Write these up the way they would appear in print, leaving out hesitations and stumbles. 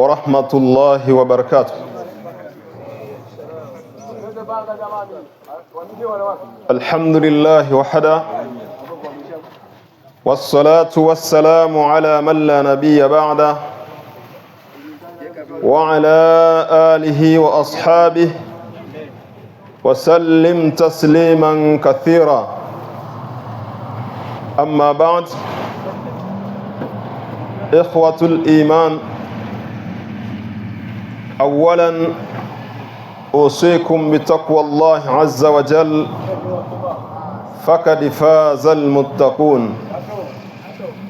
ورحمة الله وبركاته. الحمد لله وحده، والصلاة والسلام على من لا نبي بعده، وعلى آله وأصحابه وسلم تسليما كثيرا. أما بعد، إخوة الإيمان، أولا أوصيكم بتقوى الله عز وجل، فقد فاز المتقون.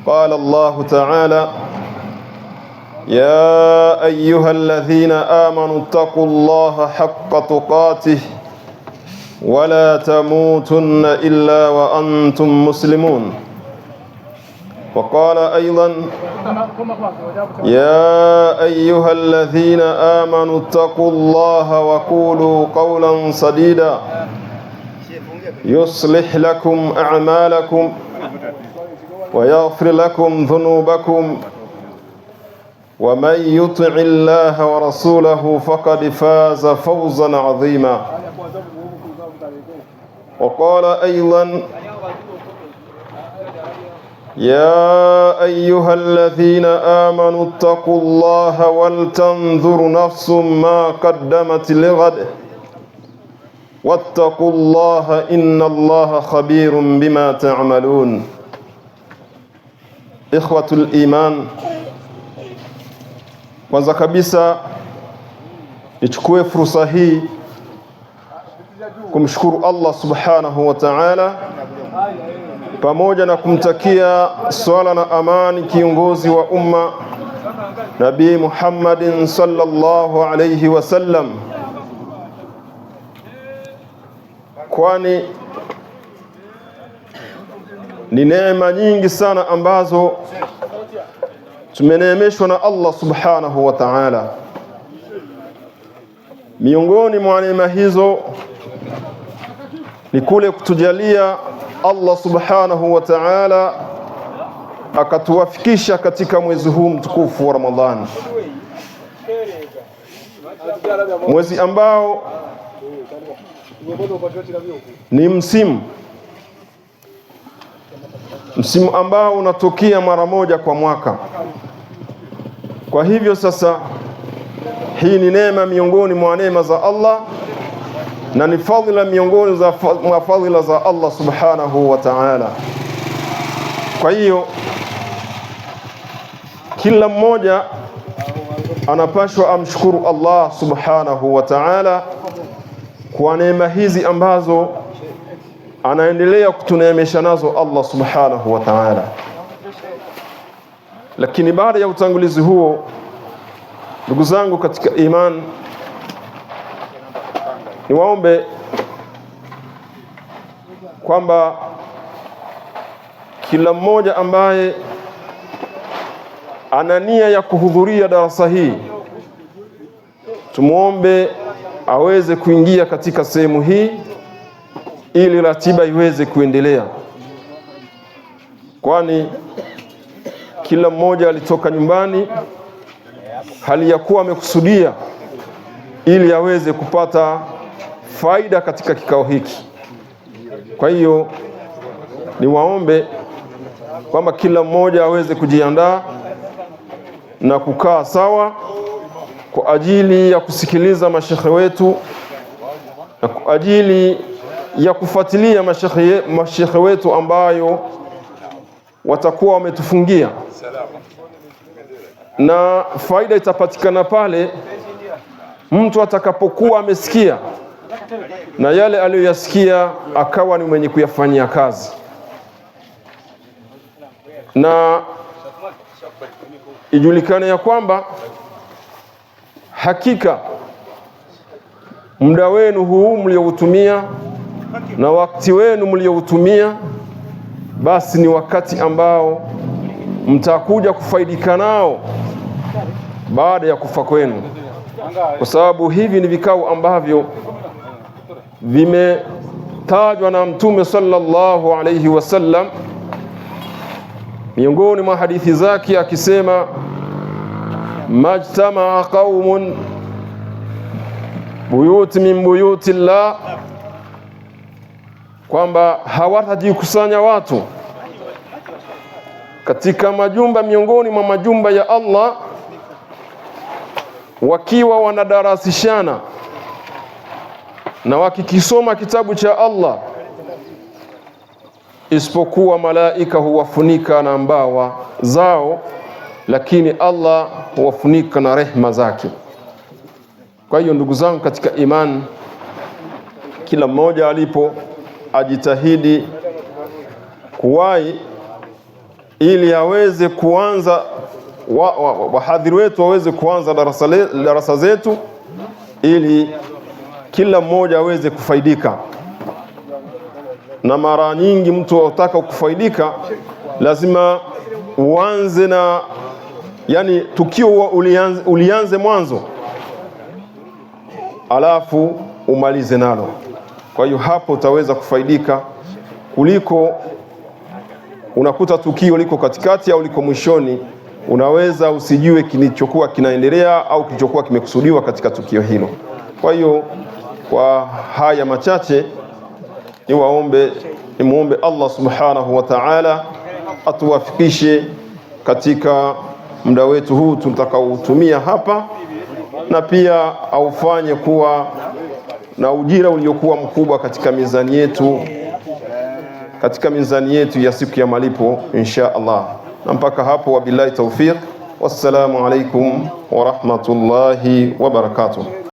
قال الله تعالى: يا أيها الذين آمنوا اتقوا الله حق تقاته ولا تموتن إلا وأنتم مسلمون. وقال أيضا: يا أيها الذين آمنوا اتقوا الله وقولوا قولا سديدا يصلح لكم أعمالكم ويغفر لكم ذنوبكم، ومن يطع الله ورسوله فقد فاز فوزا عظيما. وقال أيضا: يا أيها الذين آمنوا اتقوا الله ولتنظر نفس ما قدمت لغد واتقوا الله إن الله خبير بما تعملون. إخوة الإيمان، kwanza kabisa nichukue fursa hii kumshukuru Allah subhanahu wa ta'ala, pamoja na kumtakia swala na amani kiongozi wa umma Nabii Muhammadin sallallahu alayhi wasallam, kwani ni neema nyingi sana ambazo tumeneemeshwa na Allah subhanahu wa ta'ala. Miongoni mwa neema hizo ni kule kutujalia Allah subhanahu wa ta'ala akatuwafikisha katika mwezi huu mtukufu wa Ramadhani, mwezi ambao ni msimu ambao unatokea mara moja kwa mwaka. Kwa hivyo sasa, hii ni neema miongoni mwa neema za Allah na ni fadhila miongoni mwa fadhila za Allah subhanahu wa ta'ala. Kwa hiyo kila mmoja anapaswa amshukuru Allah subhanahu wa ta'ala kwa neema hizi ambazo anaendelea kutuneemesha nazo Allah subhanahu wa ta'ala. Lakini baada ya utangulizi huo, ndugu zangu katika iman, niwaombe kwamba kila mmoja ambaye ana nia ya kuhudhuria darasa hii, tumuombe aweze kuingia katika sehemu hii ili ratiba iweze kuendelea, kwani kila mmoja alitoka nyumbani hali ya kuwa amekusudia ili aweze kupata faida katika kikao hiki. Kwa hiyo niwaombe kwamba kila mmoja aweze kujiandaa na kukaa sawa kwa ajili ya kusikiliza mashekhe wetu na kwa ajili ya kufuatilia mashekhe wetu ambayo watakuwa wametufungia, na faida itapatikana pale mtu atakapokuwa amesikia na yale aliyoyasikia akawa ni mwenye kuyafanyia kazi. Na ijulikane ya kwamba hakika muda wenu huu mlioutumia na wakati wenu mlioutumia, basi ni wakati ambao mtakuja kufaidika nao baada ya kufa kwenu, kwa sababu hivi ni vikao ambavyo vimetajwa na Mtume sallallahu alayhi wasallam miongoni mwa hadithi zake akisema, majtamaa qaumun buyut min buyuti llah, kwamba hawatajikusanya watu katika majumba miongoni mwa majumba ya Allah wakiwa wanadarasishana na wakikisoma kitabu cha Allah, isipokuwa malaika huwafunika na mbawa zao, lakini Allah huwafunika na rehema zake. Kwa hiyo ndugu zangu katika imani, kila mmoja alipo ajitahidi kuwahi ili aweze kuanza wahadhiri wetu waweze kuanza darasa zetu, ili kila mmoja aweze kufaidika. Na mara nyingi mtu anataka kufaidika lazima uanze na, yani tukio ulianze mwanzo alafu umalize nalo. Kwa hiyo hapo utaweza kufaidika kuliko unakuta tukio liko katikati au liko mwishoni, unaweza usijue kilichokuwa kinaendelea au kilichokuwa kimekusudiwa katika tukio hilo. Kwa hiyo kwa haya machache nimuombe Allah subhanahu wa ta'ala atuwafikishe katika muda wetu huu tutakaotumia hapa, na pia aufanye kuwa na ujira uliokuwa mkubwa katika mizani yetu ya siku ya malipo insha Allah. Na mpaka hapo, wabillahi tawfiq, wassalamu alaikum wa rahmatullahi wa barakatuh.